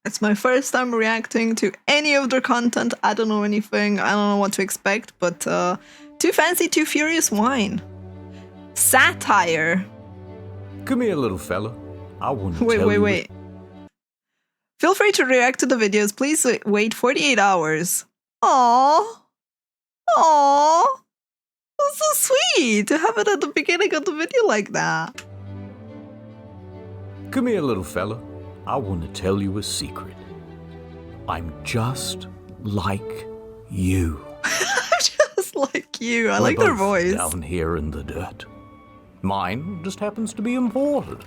It's my first time reacting to any of their content. I don't know anything. I don't know what to expect, but Too Fancy, Too Furious Wine. Satire. Come here, little fella. I want to Wait. Feel free to react to the videos. Please wait 48 hours. Aww. That's so sweet to have it at the beginning of the video like that. Come here, little fella. I want to tell you a secret. I'm just like you. Just like you. I like their voice. Down here in the dirt. Mine just happens to be imported.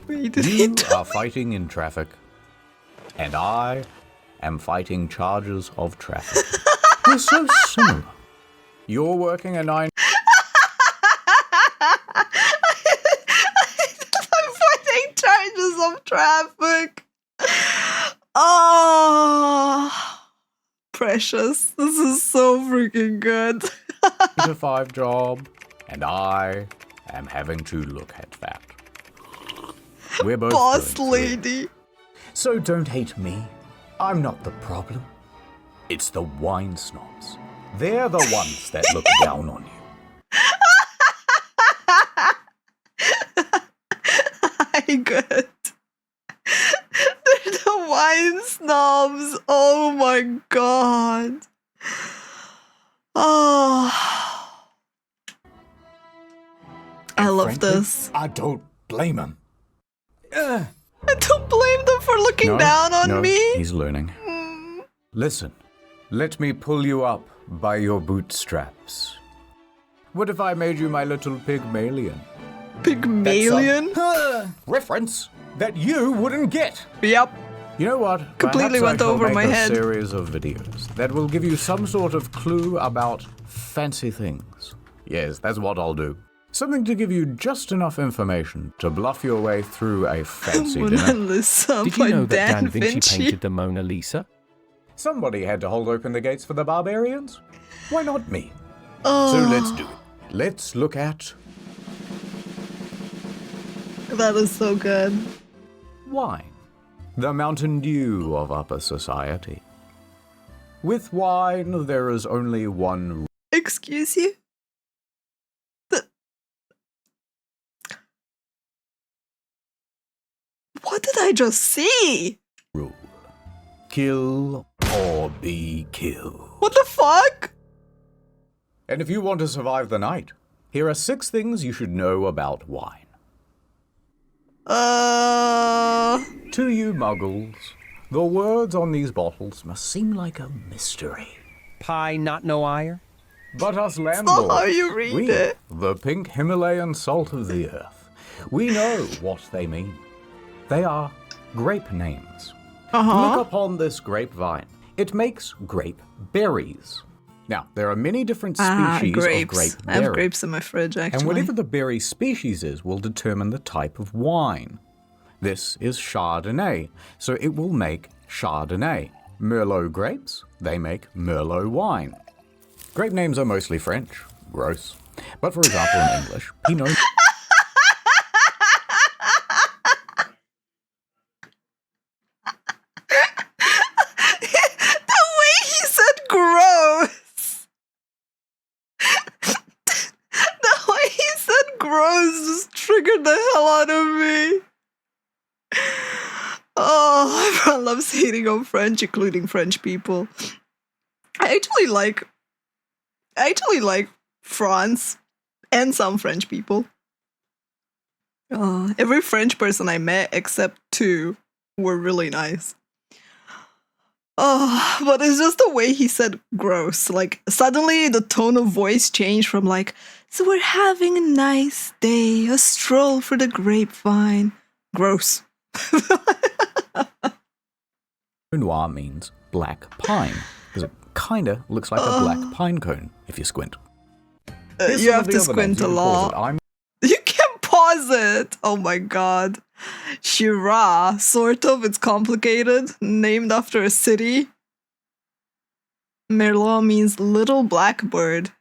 Wait, you are fighting in traffic, and I am fighting charges of traffic. We're so similar. You're working a 9. I'm fighting charges of traffic. Oh, precious. This is so freaking good. 9-to-5 job, and I am having to look at that. We're both boss lady. So don't hate me. I'm not the problem. It's the wine snobs. They're the ones that look down on you. I'm good. They're the wine snobs. Oh my god. Oh. I love this. I don't blame him. I don't blame them for looking down on me. He's learning. Listen, let me pull you up by your bootstraps. What if I made you my little Pygmalion? Pygmalion? Reference that you wouldn't get. Yep. You know what? Completely went over my head. A series of videos that will give you some sort of clue about fancy things. Yes, that's what I'll do. Something to give you just enough information to bluff your way through a fancy dinner. Did you know that Da Vinci painted the Mona Lisa? Somebody had to hold open the gates for the barbarians. Why not me? Oh. So let's do it. Let's look at... That is so good. Wine. The Mountain Dew of upper society. With wine, there is only one... Excuse you? What did I just see? Rule. Kill or be killed. What the fuck? And if you want to survive the night, here are 6 things you should know about wine. To you muggles, the words on these bottles must seem like a mystery. Pie not no ire? But us landlords, how you read it. The pink Himalayan salt of the earth, we know what they mean. They are grape names. Look upon this grapevine. It makes grape berries. Now, there are many different species of grape berries. I have grapes in my fridge, actually. And whatever the berry species is will determine the type of wine. This is Chardonnay, so it will make Chardonnay. Merlot grapes, they make Merlot wine. Grape names are mostly French. Gross. But for example, in English, Pinot... Just triggered the hell out of me. Oh, everyone loves hating on French, including French people. I actually like France and some French people. Every French person I met, except 2, were really nice. Oh, but it's just the way he said gross. Like, suddenly the tone of voice changed from like, so we're having a nice day, a stroll for the grapevine. Gross. Noir means black pine, because it kinda looks like a black pine cone, if you squint. You have to squint a lot. You can pause it! Oh my god. Shiraz, sort of, it's complicated, named after a city. Merlot means little blackbird.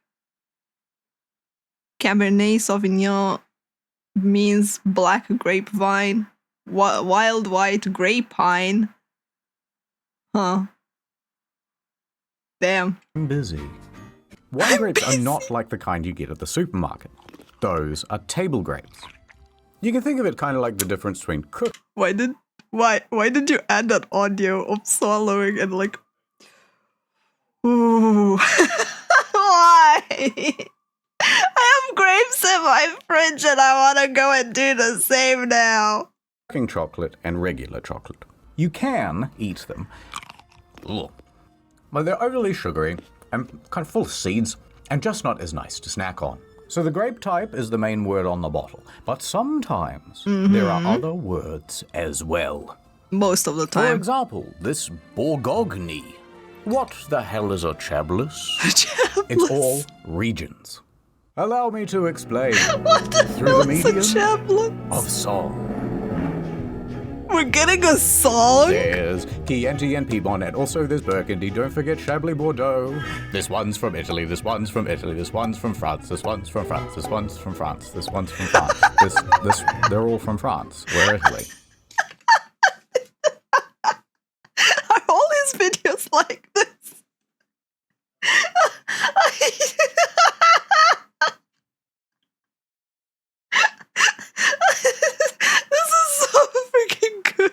Cabernet Sauvignon means black grapevine. Wild white grapevine Huh. Damn. I'm busy. Wine grapes are not like the kind you get at the supermarket. Those are table grapes. You can think of it kind of like the difference between cook. Why did you add that audio of swallowing and like, ooh? Why? I have grapes in my fridge and I want to go and do the same now. Cooking chocolate and regular chocolate. You can eat them. Ugh. But they're overly sugary and kind of full of seeds and just not as nice to snack on. So the grape type is the main word on the bottle, but sometimes there are other words as well. Most of the time. For example, this Bourgogne. What the hell is a chablis? It's all regions. Allow me to explain. What the through hell the is a medium chablis? of song. We're getting a song? There's Chianti and Piedmont, also there's Burgundy. Don't forget Chablis Bordeaux. This one's from Italy, this one's from Italy, this one's from France, this one's from France, this one's from France, this one's from France. They're all from France. We're Italy. Are all these videos like this? This is so freaking good.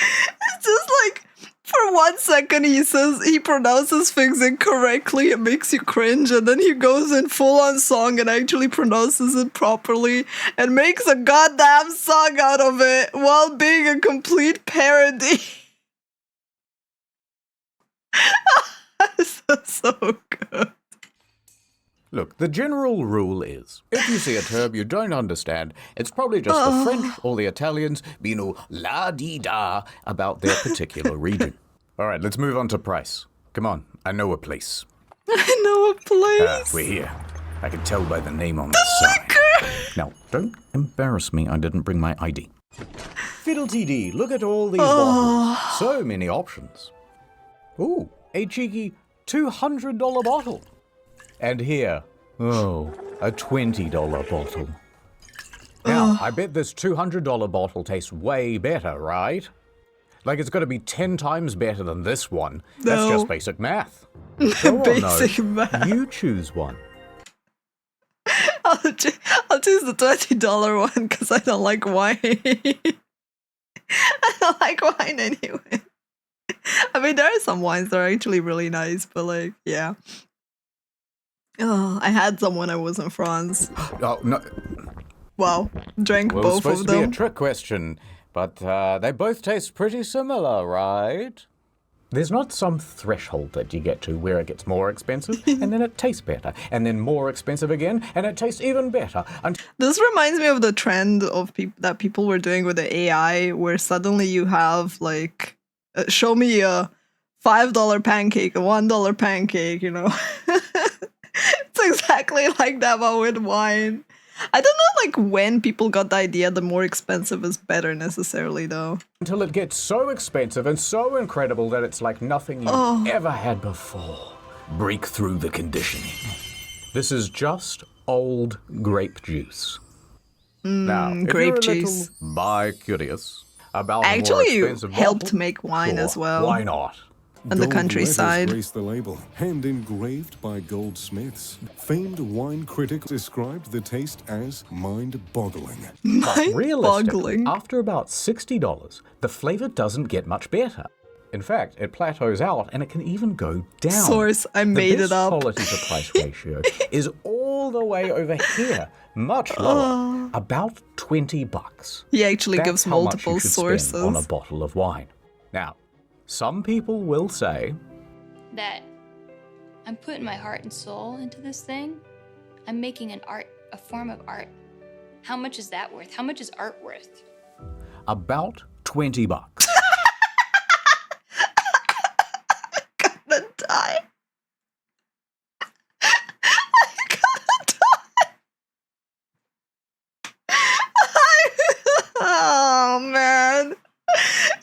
It's just like, for 1 second he pronounces things incorrectly, it makes you cringe, and then he goes in full-on song and actually pronounces it properly and makes a goddamn song out of it while being a complete parody. This is so good. Look, the general rule is, if you see a term you don't understand, it's probably just the French or the Italians being all la-dee-da about their particular region. All right, let's move on to price. Come on, I know a place. I know a place. We're here. I can tell by the name on the sign. Now, don't embarrass me, I didn't bring my ID. Fiddle-tee-dee, look at all these bottles. So many options. Ooh, a cheeky $200 bottle. And here, a $20 bottle. Now, I bet this $200 bottle tastes way better, right? Like it's got to be 10 times better than this one. No. That's just basic math. Go on, Basic math. You choose one. I'll choose the $20 one because I don't like wine. I don't like wine anyway. I mean, there are some wines that are actually really nice, but like, yeah. Oh, I had some when I was in France. Oh, no. Wow, drank Well, both it's supposed of to be a them. trick question, but they both taste pretty similar, right? There's not some threshold that you get to where it gets more expensive, and then it tastes better, and then more expensive again, and it tastes even better. This reminds me of the trend of that people were doing with the AI, where suddenly you have like, show me a $5 pancake, a $1 pancake, you know. It's exactly like that, but with wine. I don't know, like, when people got the idea the more expensive is better necessarily, though. Until it gets so expensive and so incredible that it's like nothing you've ever had before. Break through the conditioning. This is just old grape juice. Now, if grape you're a juice. little bi-curious about Actually, a more expensive helped bottle, make wine sure, as well. Why not? On the Gold countryside. letters grace the label, hand engraved by goldsmiths. Famed wine critic described the taste as mind-boggling. Realistically, Mind-boggling. after about $60, the flavor doesn't get much better. In fact, it plateaus out and it can even go down. Source, I made the it best up. quality to price ratio is all the way over here, much lower, about $20. He actually That's gives how much multiple you should sources. spend on a bottle of wine. Now, some people will say that I'm putting my heart and soul into this thing. I'm making an art, a form of art. How much is that worth? How much is art worth? about $20. Gonna die. I'm gonna die. Oh man.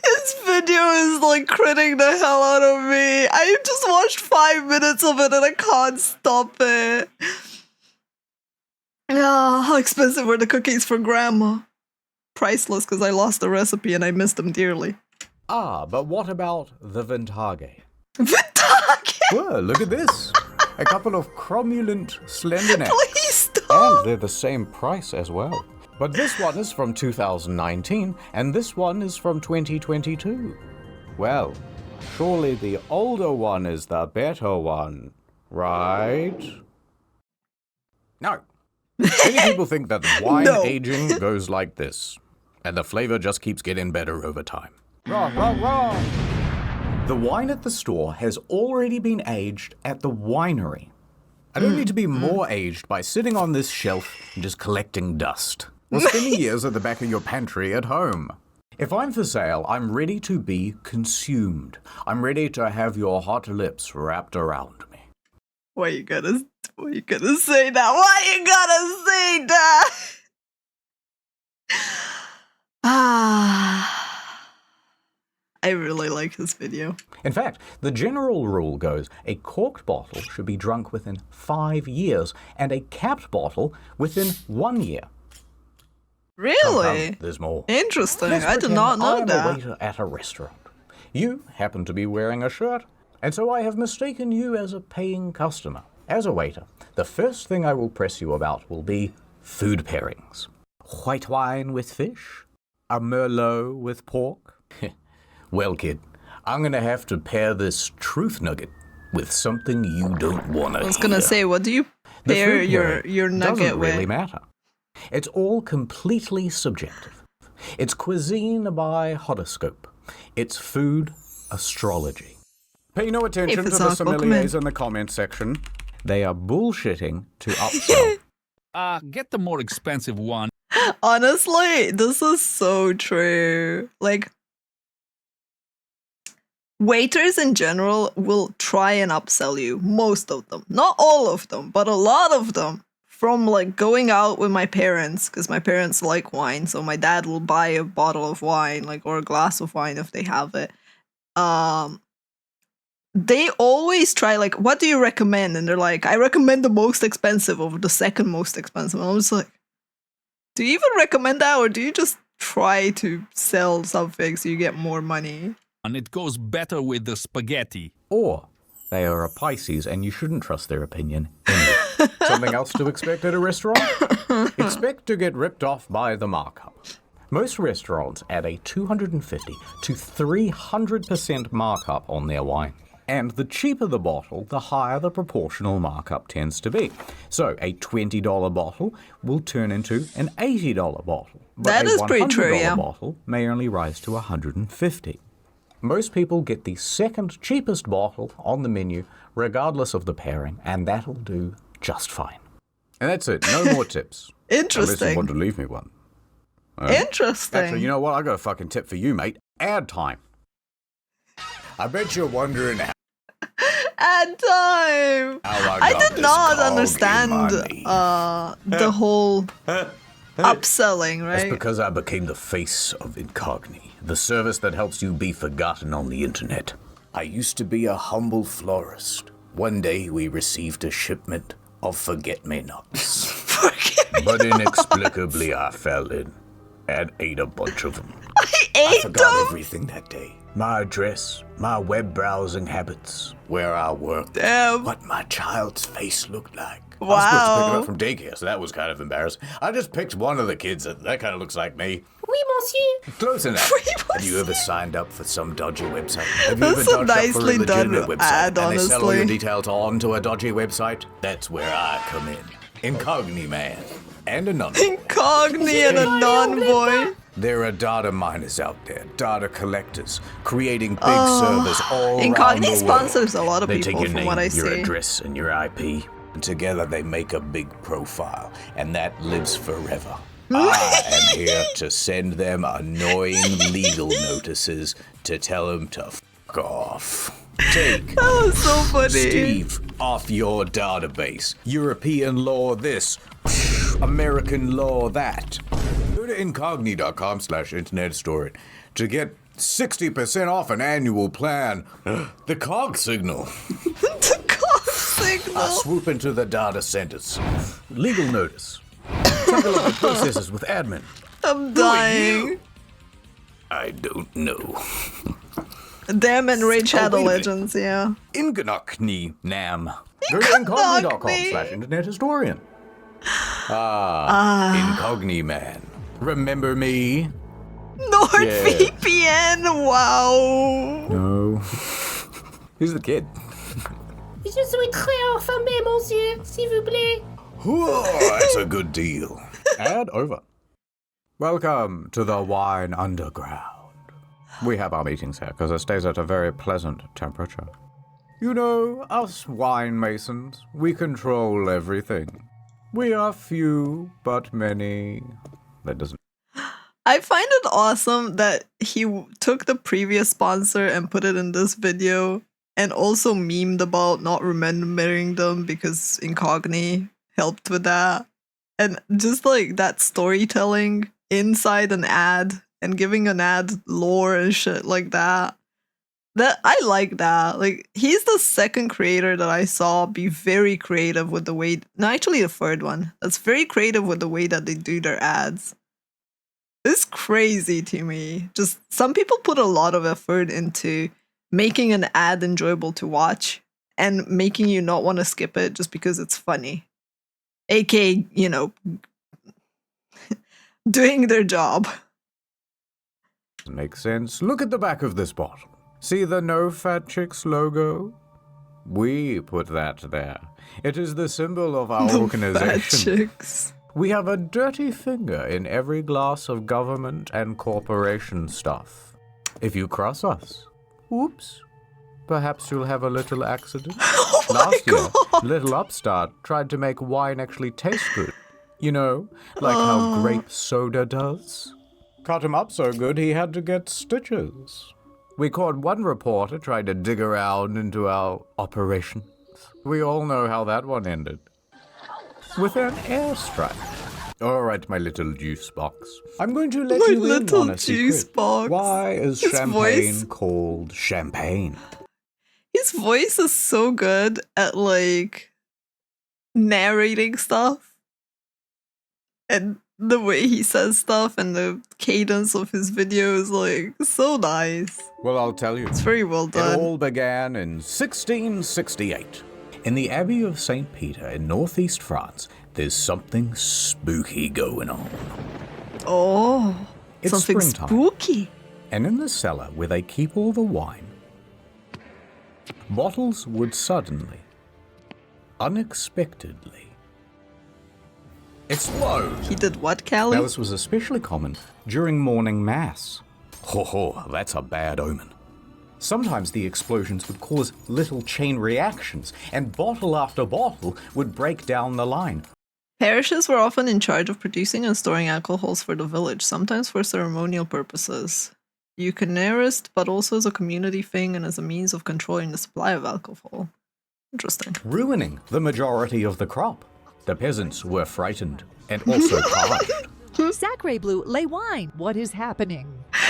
This video is like critting the hell out of me. I just watched 5 minutes of it and I can't stop it. Ah, how expensive were the cookies for grandma? priceless because I lost the recipe and I missed them dearly. Ah, but what about the Vintage? Vintage! Whoa, look at this. A couple of cromulent slender necks. Please stop! And they're the same price as well. But this one is from 2019, and this one is from 2022. Well, surely the older one is the better one, right? No. Many people think that wine No. aging goes like this, and the flavor just keeps getting better over time. Wrong, wrong, wrong. The wine at the store has already been aged at the winery. I don't need to be more aged by sitting on this shelf and just collecting dust, or spending years at the back of your pantry at home. If I'm for sale, I'm ready to be consumed. I'm ready to have your hot lips wrapped around me. Why you gotta say that? Why you gotta say that? I really like this video. In fact, the general rule goes a corked bottle should be drunk within 5 years and a capped bottle within 1 year. Really? There's more. Interesting. Let's I did pretend not know I'm a that. waiter at a restaurant. You happen to be wearing a shirt, and so I have mistaken you as a paying customer. As a waiter, the first thing I will press you about will be food pairings. White wine with fish? A Merlot with pork? Well, kid, I'm gonna have to pair this truth nugget with something you don't want to hear. I was gonna say, what do you The pair food your pairing nugget doesn't with? really matter. It's all completely subjective. It's cuisine by horoscope. It's food astrology. Pay no attention to the sommeliers in the comment section. They are bullshitting to upsell. Get the more expensive one. Honestly, this is so true. Like, waiters in general will try and upsell you. Most of them. Not all of them, but a lot of them. From like going out with my parents, because my parents like wine, so my dad will buy a bottle of wine, like, or a glass of wine if they have it. They always try, like, what do you recommend? And they're like, I recommend the most expensive over the second most expensive. And I'm just like, do you even recommend that, or do you just try to sell something so you get more money? And it goes better with the spaghetti. Or they are a Pisces and you shouldn't trust their opinion anyway. Something else to expect at a restaurant? Expect to get ripped off by the markup. Most restaurants add a 250 to 300% markup on their wine. And the cheaper the bottle, the higher the proportional markup tends to be. So a $20 bottle will turn into an $80 bottle. But That is pretty true, $100 yeah. bottle may only rise to $150. Most people get the second cheapest bottle on the menu, regardless of the pairing, and that'll do just fine. And that's it. No more tips. Unless you Interesting. want to leave me one. Interesting. Actually, you know what? I got a fucking tip for you, mate. Ad time. I bet you're wondering Ad time. how I got did this not cog in understand my knee. the whole upselling, That's right? because I became the face of Incog, the service that helps you be forgotten on the internet. I used to be a humble florist. One day we received a shipment of forget-me-nots. But inexplicably I fell in and ate a bunch of them. I forgot everything that day. My address, my web browsing habits, where I worked, Damn. what my child's face looked like. I was Wow. supposed to pick it up from daycare, so that was kind of embarrassing. I just picked one of the kids that kind of looks like me. Oui, monsieur. Close enough. Oui, Have you ever signed up for some dodgy website? Have you That's ever a dodged up for a nicely done legitimate website ad, and they sell all your honestly. details onto a dodgy website? That's where I come in. Incogni man. And a nun. Incogni and a non-boy. There are data miners out there, data collectors, creating big servers all around Incogni the world. sponsors a lot of They people, take your from name, what I your see. address, and your IP, and together they make a big profile, and that lives forever. I am here to send them annoying legal notices to tell them to fuck off. Take That was so funny. Steve off your database. European law this, American law that. Go to incogni.com/internet store to get 60% off an annual plan. The cog signal. The cog signal. I swoop into the data centers. Legal notice. Tackle of the processes with admin. I'm dying. I don't know. Damn and Raid Shadow wait a minute. Legends, yeah. Inganokni Nam. Go to incogni.com/internet historian. Incogni man. Remember me? NordVPN, wow. No. Who's the kid? Je suis très affamé, monsieur, s'il vous plaît. That's a good deal. Ad over. Welcome to the Wine Underground. We have our meetings here because it stays at a very pleasant temperature. You know, us wine masons, we control everything. We are few, but many. That doesn't... I find it awesome that he took the previous sponsor and put it in this video and also memed about not remembering them because Incogni helped with that. And just like that storytelling inside an ad and giving an ad lore and shit like that. That I like that. Like, he's the second creator that I saw be very creative with the way, no, actually the third one. That's very creative with the way that they do their ads. It's crazy to me. Just some people put a lot of effort into making an ad enjoyable to watch and making you not want to skip it just because it's funny. AKA, you know, doing their job. Makes sense. Look at the back of this bottle. See the No Fat Chicks logo? We put that there. It is the symbol of our organization. Fat chicks. We have a dirty finger in every glass of government and corporation stuff. If you cross us, whoops, perhaps you'll have a little accident. Oh my Last year, God. little upstart tried to make wine actually taste good. You know, like how grape soda does. Cut him up so good he had to get stitches. We caught one reporter trying to dig around into our operations. We all know how that one ended. With an airstrike. All right, my little juice box. I'm going to let My you in little on a juice secret. box. Why is His champagne voice. called champagne? His voice is so good at like narrating stuff. And the way he says stuff and the cadence of his videos, like, so nice. Well, I'll tell you. It's very well It done. all began in 1668. In the Abbey of St. Peter in northeast France, there's something spooky going on. Oh, It's something springtime. spooky. And in the cellar where they keep all the wine, bottles would suddenly, unexpectedly, explode. He did what, Callie? Now, this was especially common during morning mass. Ho ho, that's a bad omen. Sometimes the explosions would cause little chain reactions, and bottle after bottle would break down the line. Parishes were often in charge of producing and storing alcohols for the village, sometimes for ceremonial purposes. Eucharist, but also as a community thing and as a means of controlling the supply of alcohol. Interesting. Ruining the majority of the crop. The peasants were frightened and also charged. Sacre Bleu, les wine. What is happening?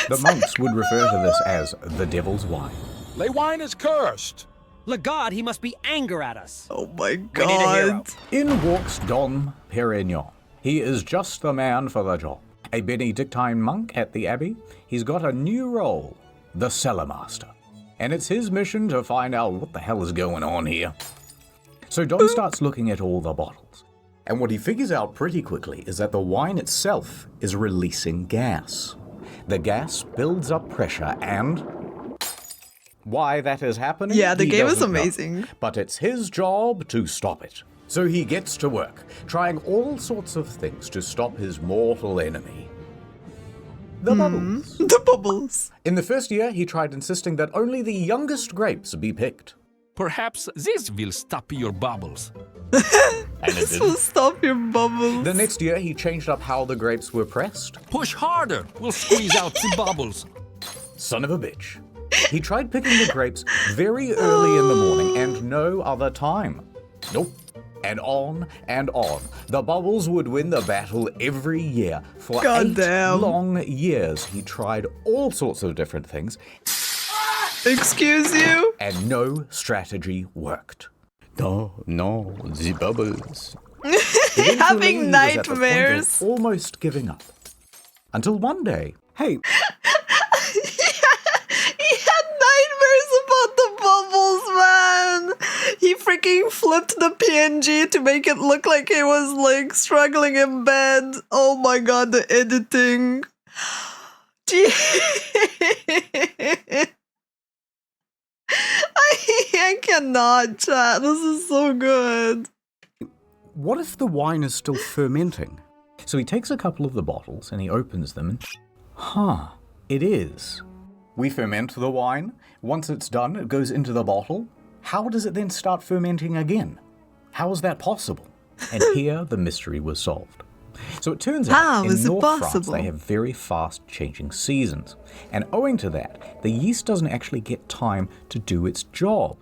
The monks would refer to this as the devil's wine. Le wine is cursed. Le God, he must be anger at us. Oh my We need a hero. god. In walks Dom Perignon. He is just the man for the job. A Benedictine monk at the abbey. He's got a new role, the cellar master. And it's his mission to find out what the hell is going on here. So Dom starts looking at all the bottles. And what he figures out pretty quickly is that the wine itself is releasing gas. The gas builds up pressure and... why that is happening, Yeah, the he game is doesn't know. amazing. But it's his job to stop it. So he gets to work, trying all sorts of things to stop his mortal enemy. The bubbles. The bubbles. In the first year, he tried insisting that only the youngest grapes be picked. Perhaps this will stop your bubbles. And it This will didn't. stop your bubbles. The next year, he changed up how the grapes were pressed. Push harder. We'll squeeze out the bubbles. Son of a bitch. He tried picking the grapes very early in the morning and no other time. Nope. And on and on. The bubbles would win the battle every year. For God 8 damn. long years, he tried all sorts of different things, Excuse you? and no strategy worked. No, the bubbles. Eventually, having he was at the point of nightmares. almost giving up. Until one day, hey, He had nightmares about the bubbles, man. He freaking flipped the PNG to make it look like he was like struggling in bed. Oh my god, the editing. Gee. I cannot, chat. This is so good. what if the wine is still fermenting? So he takes a couple of the bottles and he opens them and, it is. We ferment the wine. Once it's done, it goes into the bottle. How does it then start fermenting again? How is that possible? And here the mystery was solved. So it turns out in North France they have very fast changing seasons. And owing to that, the yeast doesn't actually get time to do its job.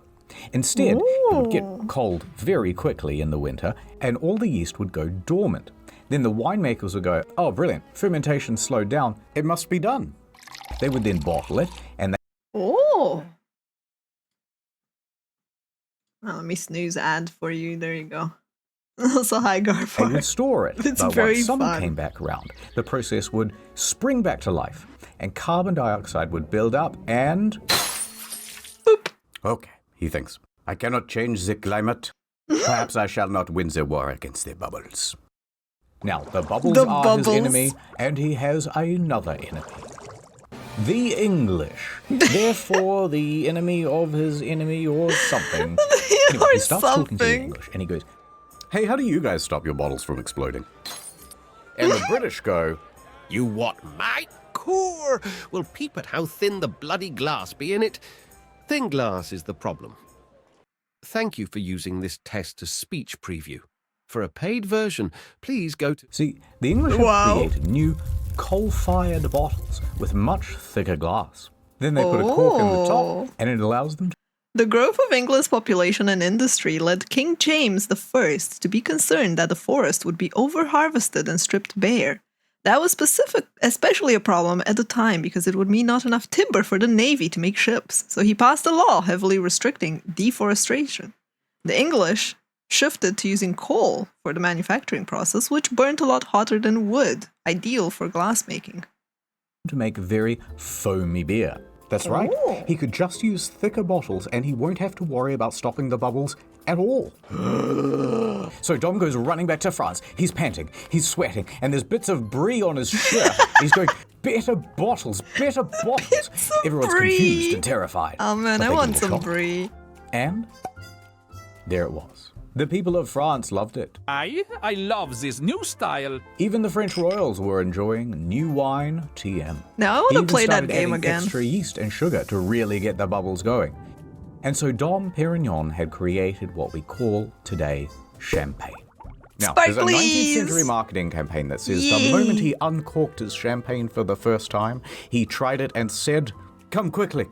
Instead, it would get cold very quickly in the winter and all the yeast would go dormant. Then the winemakers would go, oh brilliant, fermentation slowed down, it must be done. They would then bottle it and they Well, let me snooze ad for you. There you go. Also, hi Garfar. They would store it. It's but very once summer fun. came back around, the process would spring back to life, and carbon dioxide would build up and... Boop. Okay, he thinks, I cannot change the climate. Perhaps I shall not win the war against the bubbles. Now, the bubbles are his enemy, and he has another enemy. The English. Therefore, the enemy of his enemy or something. Anyway, he starts talking to the English, and he goes, hey, how do you guys stop your bottles from exploding? And the British go, You what, mate? Cool. We'll peep at how thin the bloody glass be in it. Thin glass is the problem. Thank you for using this text-to-speech preview. For a paid version, please go to... See, the English have created new coal-fired bottles with much thicker glass. Then they put a cork in the top, and it allows them to... The growth of England's population and industry led King James I to be concerned that the forest would be over-harvested and stripped bare. That was especially a problem at the time because it would mean not enough timber for the navy to make ships, so he passed a law heavily restricting deforestation. The English shifted to using coal for the manufacturing process, which burnt a lot hotter than wood, ideal for glassmaking. To make very foamy beer. That's right. He could just use thicker bottles and he won't have to worry about stopping the bubbles at all. So Dom goes running back to France. He's panting, he's sweating, and there's bits of brie on his shirt. He's going, better bottles, better bottles. Everyone's confused and terrified. Oh man, I want some brie. And there it was. The people of France loved it. I love this new style. Even the French royals were enjoying new wine, TM. Now I want to play that game again. Extra yeast and sugar to really get the bubbles going. And so Dom Perignon had created what we call today champagne. Now, there's a 19th century marketing campaign that says the moment he uncorked his champagne for the first time, he tried it and said, come quickly,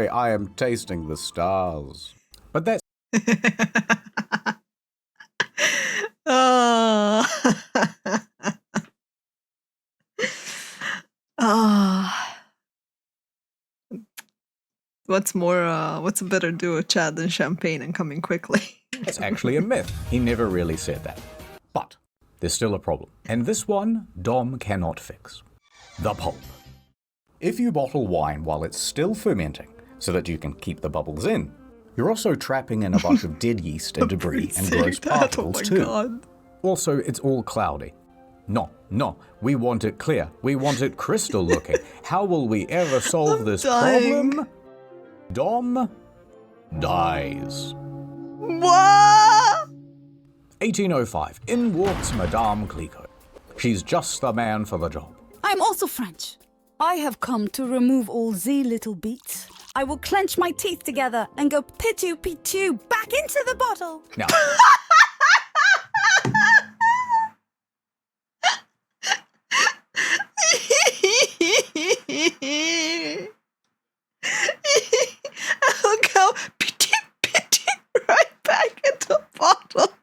I am tasting the stars. But that's What's a better duo, Chad, than champagne and coming quickly? It's actually a myth. He never really said that. But there's still a problem. And this one, Dom cannot fix. The pulp. If you bottle wine while it's still fermenting, so that you can keep the bubbles in, you're also trapping in a bunch of dead yeast and debris and gross particles too. God. Also, it's all cloudy. No, we want it clear. We want it crystal looking. How will we ever solve this problem? Dom dies. What? 1805. In walks Madame Clicquot. She's just the man for the job. I'm also French. I have come to remove all the little beats. I will clench my teeth together and go pitu back into the bottle. Now. I'll go pitu right back into the bottle.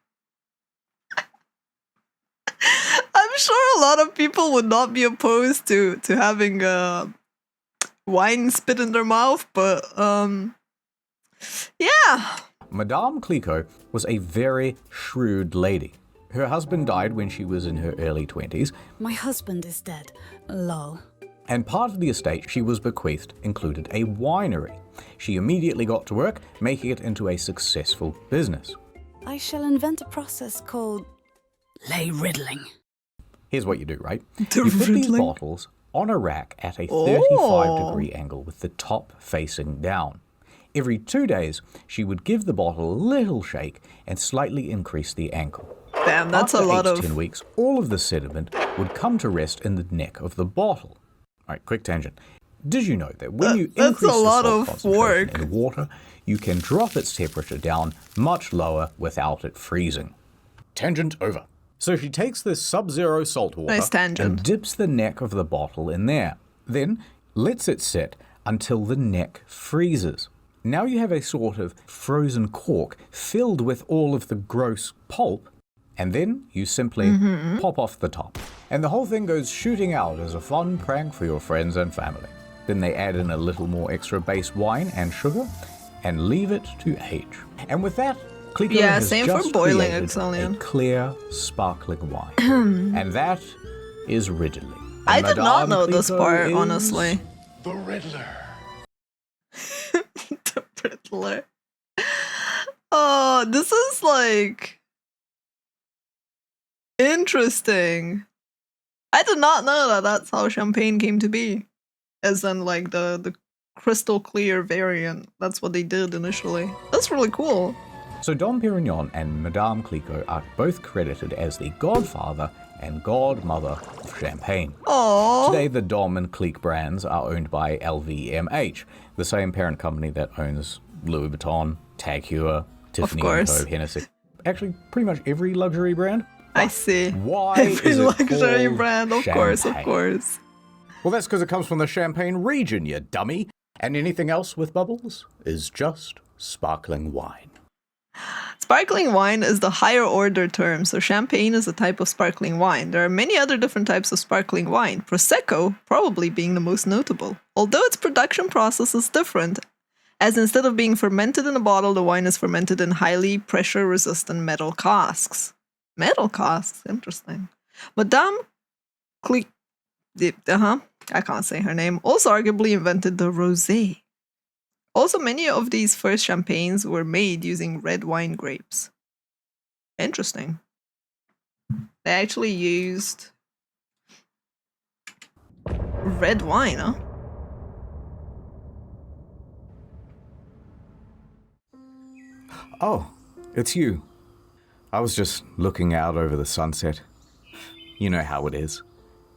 I'm sure a lot of people would not be opposed to having wine spit in their mouth, but yeah. Madame Clicquot was a very shrewd lady. Her husband died when she was in her early 20s, My husband is dead. Lol. and part of the estate she was bequeathed included a winery. She immediately got to work, making it into a successful business. I shall invent a process called lay riddling. Here's what you do, right? The You put these riddling? bottles on a rack at a Oh. 35-degree angle with the top facing down. Every 2 days, she would give the bottle a little shake and slightly increase the angle. Damn, that's After a lot 8 of... to 10 weeks, all of the sediment would come to rest in the neck of the bottle. All right, quick tangent. Did you know that when you That's increase a the lot salt of concentration work. in water, you can drop its temperature down much lower without it freezing? Tangent over. So she takes this sub-zero salt water Nice tangent. and dips the neck of the bottle in there. Then lets it sit until the neck freezes. Now you have a sort of frozen cork filled with all of the gross pulp, and then you simply pop off the top. And the whole thing goes shooting out as a fun prank for your friends and family. Then they add in a little more extra base wine and sugar and leave it to age. And with that, Clico Yeah, has same for just boiling created Exelion. a clear, sparkling wine. And that is Ridley. And I did not Madame know this Clico part, is honestly. The Riddler. The Riddler. Oh, this is like interesting. I did not know that that's how champagne came to be. As in like the crystal clear variant. That's what they did initially. That's really cool. So Dom Perignon and Madame Clico are both credited as the godfather and godmother of champagne. Aww. Today, the Dom and Clique brands are owned by LVMH, the same parent company that owns Louis Vuitton, Tag Heuer, Tiffany & course. Co, Hennessy. Actually, pretty much every luxury brand. I see. Why Every is it luxury called brand, of course, of champagne? course. Well, that's because it comes from the Champagne region, you dummy. And anything else with bubbles is just sparkling wine. Sparkling wine is the higher order term, so champagne is a type of sparkling wine. There are many other different types of sparkling wine, Prosecco probably being the most notable. Although its production process is different, as instead of being fermented in a bottle, the wine is fermented in highly pressure-resistant metal casks. Metal casks? Interesting. Madame Clique, I can't say her name, also arguably invented the rosé. Also, many of these first champagnes were made using red wine grapes. Interesting. They actually used red wine, huh? Oh, it's you. I was just looking out over the sunset. You know how it is.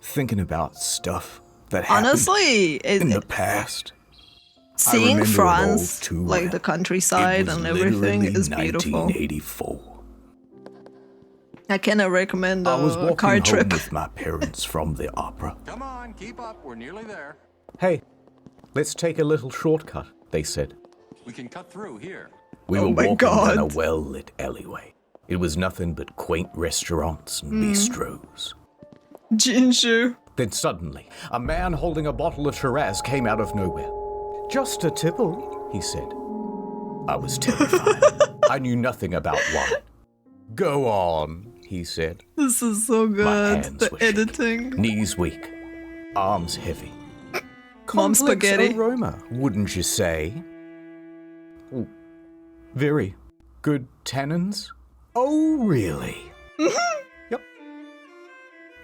Thinking about stuff that happened Honestly, in the past. seeing remember it all France, too like well. the countryside It was and everything, literally is beautiful. 1984. I cannot recommend I was a walking car home trip. with my parents from the opera. Come on, keep up. We're nearly there. Hey, let's take a little shortcut, they said. We can cut through here. We Oh were my walking down a God. well-lit alleyway. It was nothing but quaint restaurants and bistros. Ginger. Then suddenly, a man holding a bottle of Shiraz came out of nowhere. Just a tipple, he said. I was terrified. I knew nothing about wine. Go on, he said. This is so My good. hands The were shaking, editing. knees weak, arms heavy. Mom Complex spaghetti. aroma, wouldn't you say? Ooh, very good tannins. Oh, really? Yep.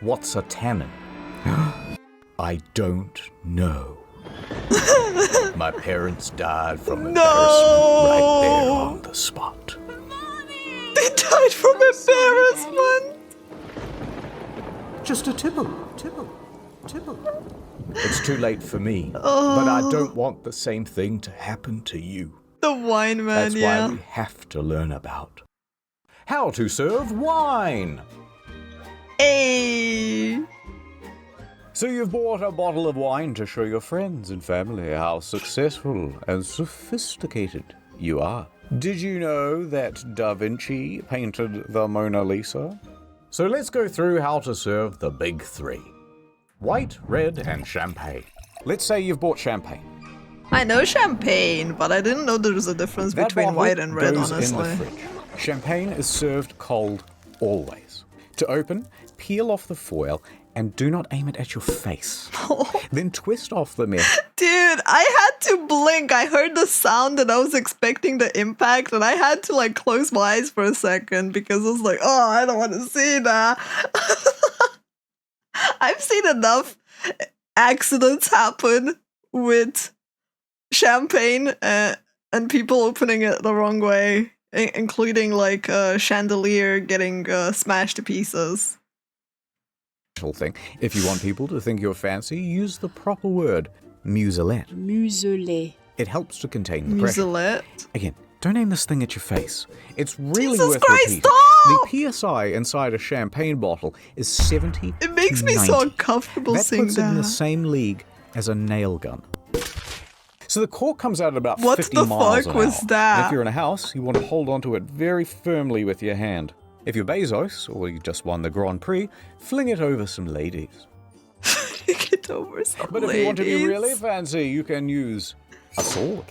What's a tannin? I don't know. My parents died from embarrassment right there on the spot. They died from embarrassment. Just a tipple. It's too late for me, but I don't want the same thing to happen to you. The wine man, That's yeah. why we have to learn about how to serve wine. Hey. So you've bought a bottle of wine to show your friends and family how successful and sophisticated you are. Did you know that Da Vinci painted the Mona Lisa? So let's go through how to serve the big three. White, red, and champagne. Let's say you've bought champagne. I know champagne, but I didn't know there was a difference That between bottle white and red, goes honestly. in the fridge. Champagne is served cold always. To open, peel off the foil and do not aim it at your face. Then twist off the myth. Dude, I had to blink. I heard the sound and I was expecting the impact, and I had to like close my eyes for a second because I was like, oh, I don't want to see that. I've seen enough accidents happen with champagne and people opening it the wrong way, including like a chandelier getting smashed to pieces. Thing. If you want people to think you're fancy, use the proper word, muselet. Muselet. It helps to contain the pressure. Muselet? Again, don't aim this thing at your face. It's really Jesus worth Christ, repeating. stop! The PSI inside a champagne bottle is 70 It makes to me 90. so uncomfortable That seeing puts it in the that. same league as a nail gun. So the cork comes out at about What 50 the miles fuck an was hour. that? And if you're in a house, you want to hold onto it very firmly with your hand. If you're Bezos, or you just won the Grand Prix, fling it over some ladies. Get over some But if you want to be really fancy, you can use a sword.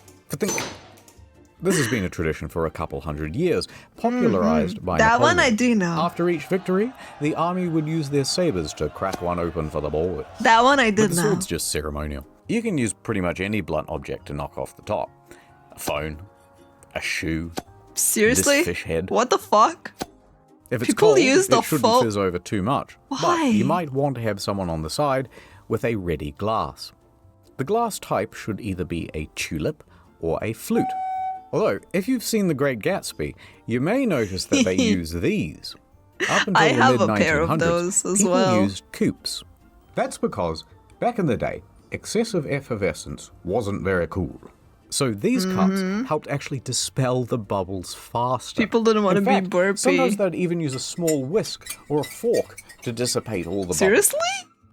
This has been a tradition for a couple hundred years, popularized by That Napoleon. one I do know. After each victory, the army would use their sabers to crack one open for the boys. That one I But did the know. sword's just ceremonial. You can use pretty much any blunt object to knock off the top. A phone, a shoe, Seriously? this fish head. What the fuck? If it's People cold, use the it shouldn't phone. fizz over too much. Why? But you might want to have someone on the side with a ready glass. The glass type should either be a tulip or a flute. Although, if you've seen The Great Gatsby, you may notice that they use these. Up until I the have a mid-1900s, pair of those as people well. used coupes. That's because, back in the day, excessive effervescence wasn't very cool. So these cups helped actually dispel the bubbles faster. People didn't want In to be fact, burpy. Sometimes they'd even use a small whisk or a fork to dissipate all the bubbles. Seriously?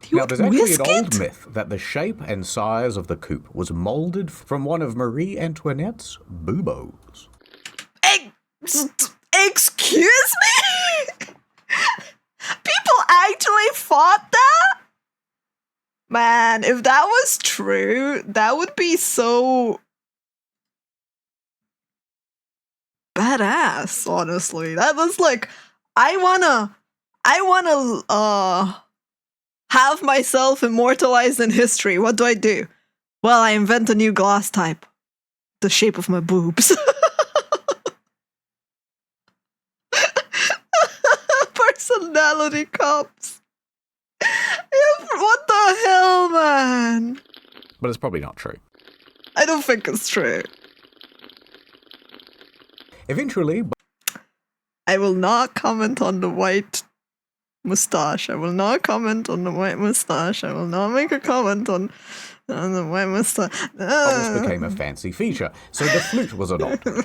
You Now, would there's actually whisk an old it? myth that the shape and size of the coupe was molded from one of Marie Antoinette's buboes. Excuse me? People actually thought that? Man, if that was true, that would be so badass, honestly. That was like, I wanna have myself immortalized in history. What do? Well, I invent a new glass type. The shape of my boobs. Personality cups. What the hell, man? But it's probably not true. I don't think it's true. Eventually, I will not comment on the white mustache. I will not comment on the white mustache. I will not make a comment on the white mustache. bubbles became a fancy feature, so the flute was adopted.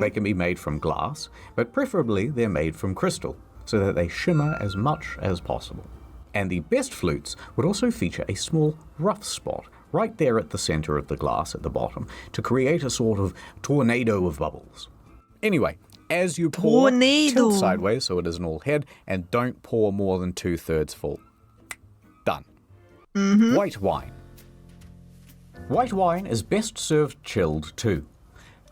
They can be made from glass, but preferably they're made from crystal, so that they shimmer as much as possible. And the best flutes would also feature a small rough spot right there at the center of the glass at the bottom to create a sort of tornado of bubbles. Anyway, as you pour, tilt sideways so it isn't all head, and don't pour more than 2/3 full. Done. White wine. White wine is best served chilled too.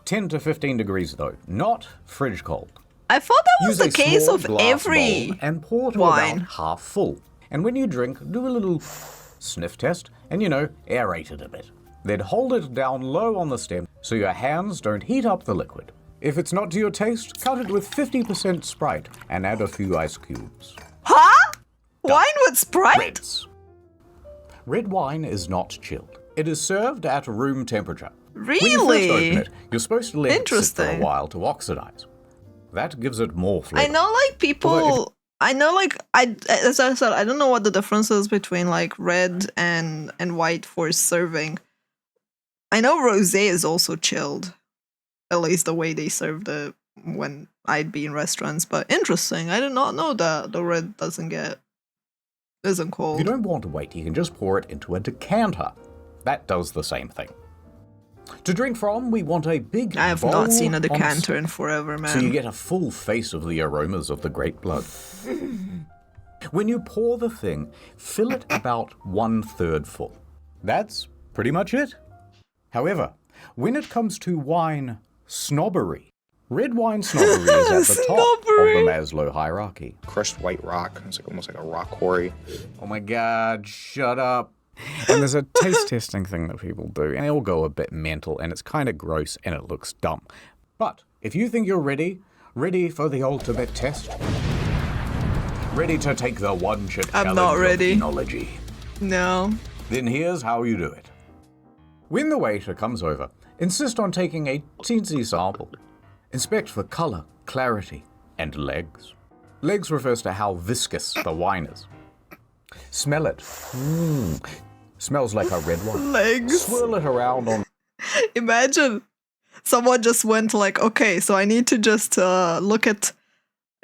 10 to 15 degrees though, not fridge cold. I thought that was Use the a case small of glass every bowl and pour to wine. about half full. And when you drink, do a little sniff test and, aerate it a bit. Then hold it down low on the stem so your hands don't heat up the liquid. If it's not to your taste, cut it with 50% Sprite and add a few ice cubes. Huh? Wine with Sprite? Reds. Red wine is not chilled. It is served at room temperature. Really? When you first open it, you're supposed to let it sit for a Interesting. while to oxidize. That gives it more flavor. I know, like, people. I know, like, as I said, I don't know what the difference is between, like, red and white for serving. I know rosé is also chilled. At least the way they served it when I'd be in restaurants. But interesting. I did not know that the red isn't cold. If you don't want to wait, you can just pour it into a decanter. That does the same thing. To drink from, we want a big I have bowl not seen a on decanter in forever, man. so you get a full face of the aromas of the grape blood. When you pour the thing, fill it about 1/3 full. That's pretty much it. However, when it comes to wine snobbery, Red wine snobbery is at the top of the Maslow hierarchy. Crushed white rock. It's like almost like a rock quarry. Oh my god, shut up. And there's a taste testing thing that people do, and they all go a bit mental, and it's kind of gross, and it looks dumb. But if you think you're ready for the ultimate test, ready to take the one chip challenge I'm not ready. of enology, No. then here's how you do it. When the waiter comes over, insist on taking a teensy sample. Inspect for color, clarity, and legs. Legs refers to how viscous the wine is. Smell it. Smells like a red wine. Legs. Swirl it around on... Imagine someone just went like, okay, so I need to just look at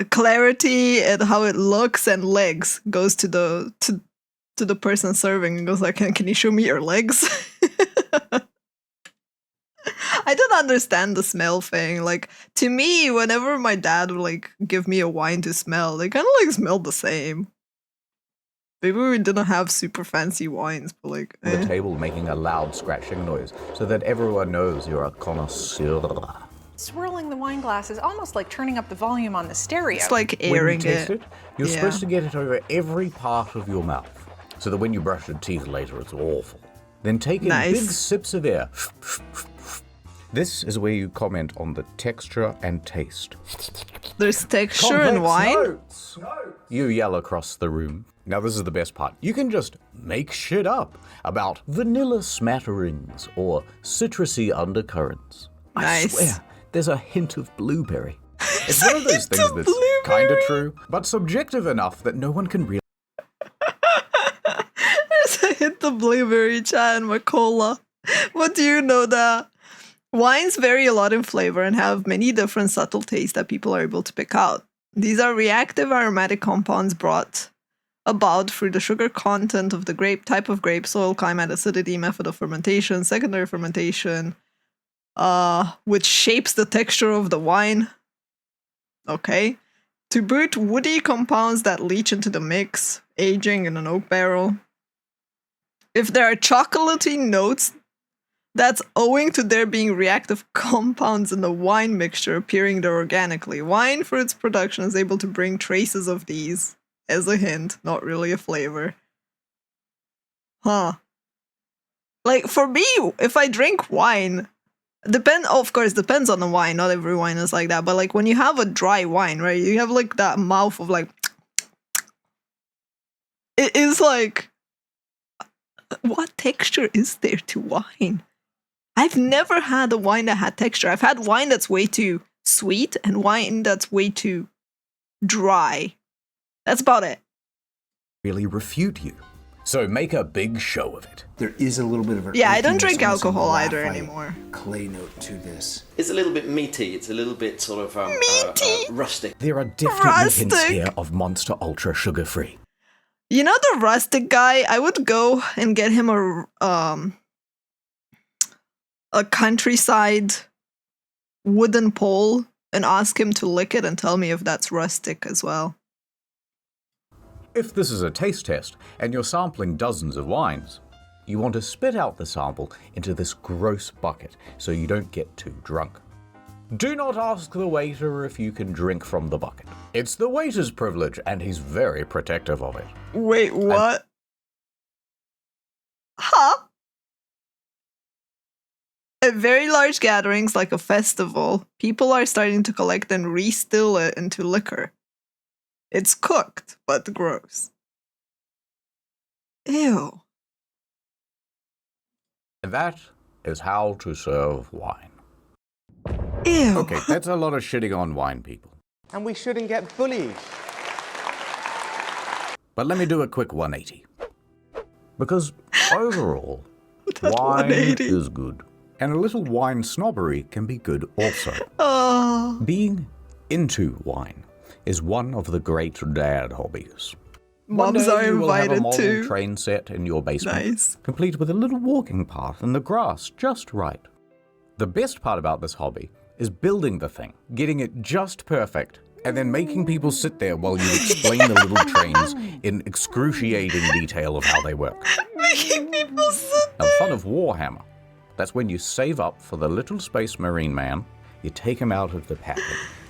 clarity and how it looks, and legs goes to the person serving and goes like, can you show me your legs? I don't understand the smell thing. Like, to me, whenever my dad would like give me a wine to smell, they kind of like smelled the same. Maybe we didn't have super fancy wines, but like... the table making a loud scratching noise so that everyone knows you're a connoisseur. Swirling the wine glass is almost like turning up the volume on the stereo. It's like airing when you taste it. You're Yeah. supposed to get it over every part of your mouth, so that when you brush your teeth later, it's awful. Then take in Nice. big sips of air. This is where you comment on the texture and taste. There's texture in wine? Notes. You yell across the room. Now this is the best part. You can just make shit up about vanilla smatterings or citrusy undercurrents. Nice. I swear, there's a hint of blueberry. It's one of those things that's kind of true, but subjective enough that no one can realize. There's a hint of blueberry chai in my cola. What do you know that? Wines vary a lot in flavor and have many different subtle tastes that people are able to pick out. These are reactive aromatic compounds brought about through the sugar content of the grape, type of grape, soil, climate, acidity, method of fermentation, secondary fermentation, which shapes the texture of the wine. Okay. To boot, woody compounds that leach into the mix, aging in an oak barrel. If there are chocolatey notes, that's owing to there being reactive compounds in the wine mixture appearing there organically. Wine, for its production, is able to bring traces of these as a hint, not really a flavor. Huh. Like, for me, if I drink wine, of course, depends on the wine. Not every wine is like that. But like when you have a dry wine, right? You have like that mouth of like... It is like... What texture is there to wine? I've never had a wine that had texture. I've had wine that's way too sweet and wine that's way too dry. That's about it. Really refute you. So make a big show of it. There is a little bit of a... Yeah, I don't drink alcohol either anymore. Clay note to this. It's a little bit meaty. It's a little bit sort of rustic. There are definitely hints here of Monster Ultra sugar-free. You know the rustic guy? I would go and get him a countryside wooden pole and ask him to lick it and tell me if that's rustic as well. If this is a taste test and you're sampling dozens of wines, you want to spit out the sample into this gross bucket so you don't get too drunk. Do not ask the waiter if you can drink from the bucket. It's the waiter's privilege and he's very protective of it. Wait, what? Huh? At very large gatherings like a festival, people are starting to collect and re-still it into liquor. It's cooked, but gross. Ew. That is how to serve wine. Ew. Okay, that's a lot of shitting on wine, people. And we shouldn't get bullied. But let me do a quick 180. Because overall, wine 180. is good. And a little wine snobbery can be good also. Oh. Being into wine is one of the great dad hobbies. Moms are you will have a invited model too. train set in your basement, Nice. complete with a little walking path and the grass just right. The best part about this hobby is building the thing, getting it just perfect, and then making people sit there while you explain the little trains in excruciating detail of how they work. Making people sit Now, the fun of Warhammer, that's when you save up for the little space marine man, You take them out of the packet.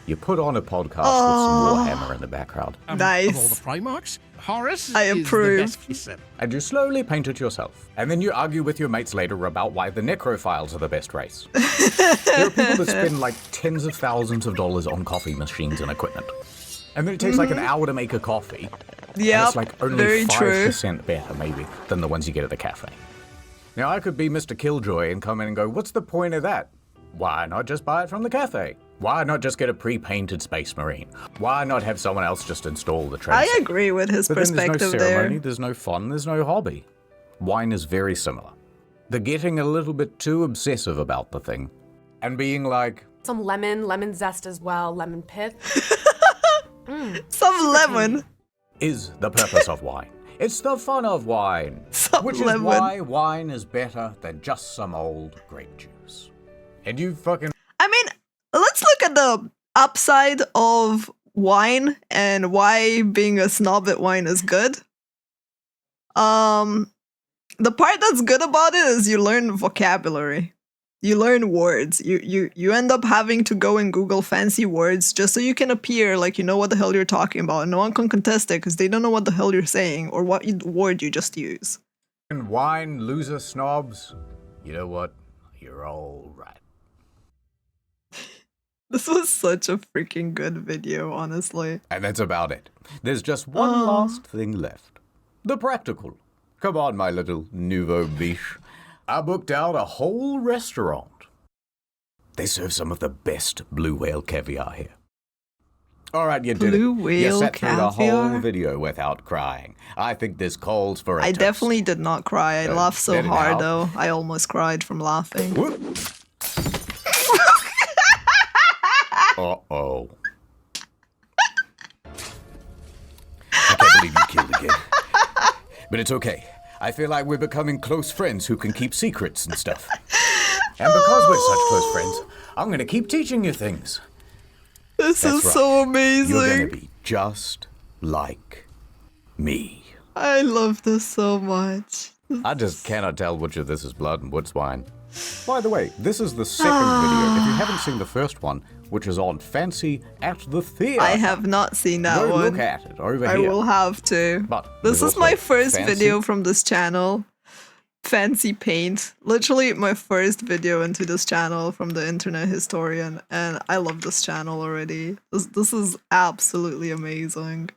You put on a podcast with some Warhammer in the background. Nice. Of all the Primarchs, Horus I is approve. the best fisher. And you slowly paint it yourself. And then you argue with your mates later about why the necrophiles are the best race. There are people that spend like tens of thousands of dollars on coffee machines and equipment. And then it takes like an hour to make a coffee. Yeah, and it's like only very 5% better, maybe, than the ones you get at the cafe. Now, I could be Mr. Killjoy and come in and go, what's the point of that? Why not just buy it from the cafe? Why not just get a pre-painted Space Marine? Why not have someone else just install the tracer? I agree with his perspective there's no ceremony, there. there's no fun, there's no hobby. Wine is very similar. They're getting a little bit too obsessive about the thing and being like... Some lemon zest as well, lemon pith. Some lemon. Is the purpose of wine. It's the fun of wine. Which is why wine is better than just some old grape juice. And you fucking... I mean, let's look at the upside of wine and why being a snob at wine is good. The part that's good about it is you learn vocabulary. You learn words. You end up having to go and Google fancy words just so you can appear like you know what the hell you're talking about. And no one can contest it because they don't know what the hell you're saying or what word you just use. Wine loser snobs, you know what? You're all right. This was such a freaking good video, honestly. And that's about it. There's just one last thing left. The practical. Come on, my little nouveau biche. I booked out a whole restaurant. They serve some of the best blue whale caviar here. All right, you did it. Blue whale you sat through the caviar? whole video without crying. I think this calls for a I toast. definitely did not cry. I laughed so Let it hard, out. though. I almost cried from laughing. Uh-oh. I can't believe you killed again. But it's okay. I feel like we're becoming close friends who can keep secrets and stuff. And because we're such close friends, I'm going to keep teaching you things. This That's is right. so amazing. You're going to be just like me. I love this so much. I just cannot tell which of this is blood and which wine. By the way, this is the second video. If you haven't seen the first one, which is on Fancy at the Theatre. I have not seen that Go one. look at it over I here. will have to. But This there's is my also first Fancy. video from this channel. Fancy Paint. Literally my first video into this channel from the Internet Historian. And I love this channel already. This is absolutely amazing.